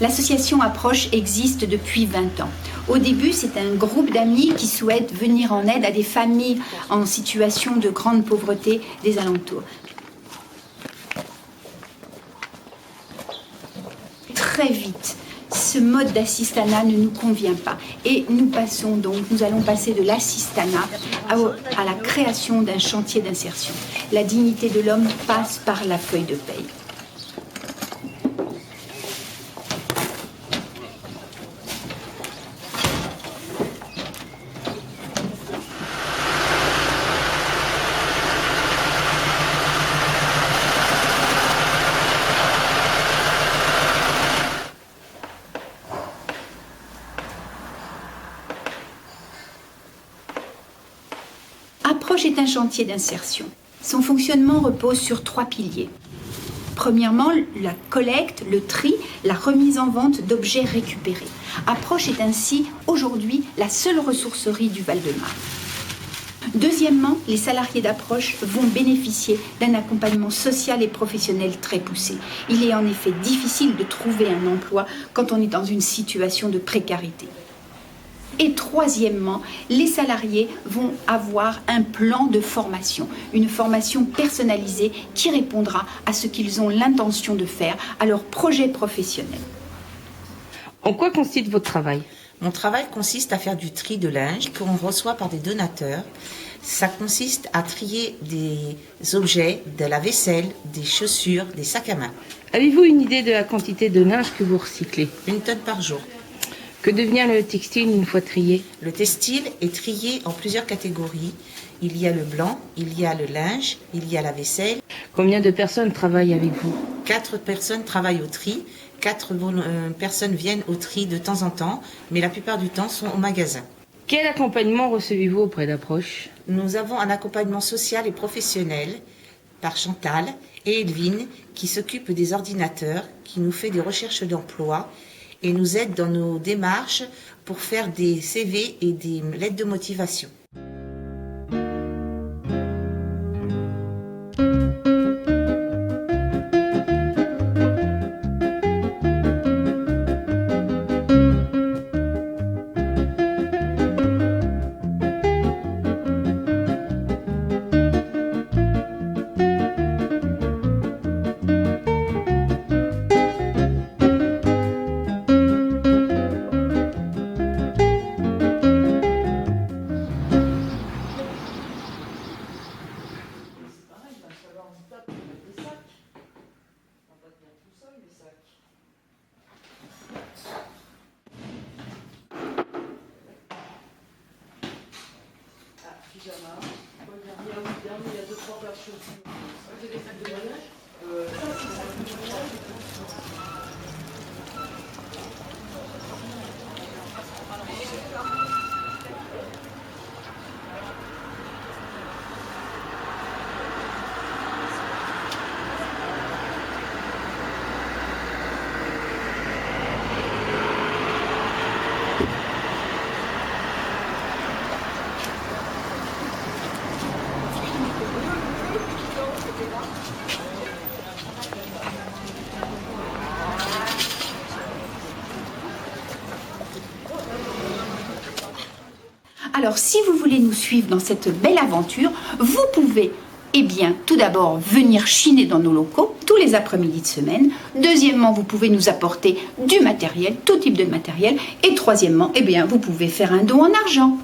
L'association Approche existe depuis 20 ans. Au début, c'est un groupe d'amis qui souhaitent venir en aide à des familles en situation de grande pauvreté des alentours. Très vite, ce mode d'assistanat ne nous convient pas et nous allons passer de l'assistanat à la création d'un chantier d'insertion. La dignité de l'homme passe par la feuille de paie. Approche est un chantier d'insertion. Son fonctionnement repose sur 3 piliers. Premièrement, la collecte, le tri, la remise en vente d'objets récupérés. Approche est ainsi aujourd'hui la seule ressourcerie du Val-de-Marne. Deuxièmement, les salariés d'Approche vont bénéficier d'un accompagnement social et professionnel très poussé. Il est en effet difficile de trouver un emploi quand on est dans une situation de précarité. Et troisièmement, les salariés vont avoir un plan de formation, une formation personnalisée qui répondra à ce qu'ils ont l'intention de faire, à leur projet professionnel. En quoi consiste votre travail ? Mon travail consiste à faire du tri de linge qu'on reçoit par des donateurs. Ça consiste à trier des objets, de la vaisselle, des chaussures, des sacs à main. Avez-vous une idée de la quantité de linge que vous recyclez ? 1 tonne par jour. Que devient le textile une fois trié ? Le textile est trié en plusieurs catégories. Il y a le blanc, il y a le linge, il y a la vaisselle. Combien de personnes travaillent avec vous ? 4 personnes travaillent au tri. 4 personnes viennent au tri de temps en temps, mais la plupart du temps sont au magasin. Quel accompagnement recevez-vous auprès d'Approche ? Nous avons un accompagnement social et professionnel par Chantal et Elvine qui s'occupent des ordinateurs, qui nous fait des recherches d'emploi et nous aide dans nos démarches pour faire des CV et des lettres de motivation. Alors, si vous voulez nous suivre dans cette belle aventure, vous pouvez, tout d'abord, venir chiner dans nos locaux tous les après-midi de semaine. Deuxièmement, vous pouvez nous apporter du matériel, tout type de matériel. Et troisièmement, vous pouvez faire un don en argent.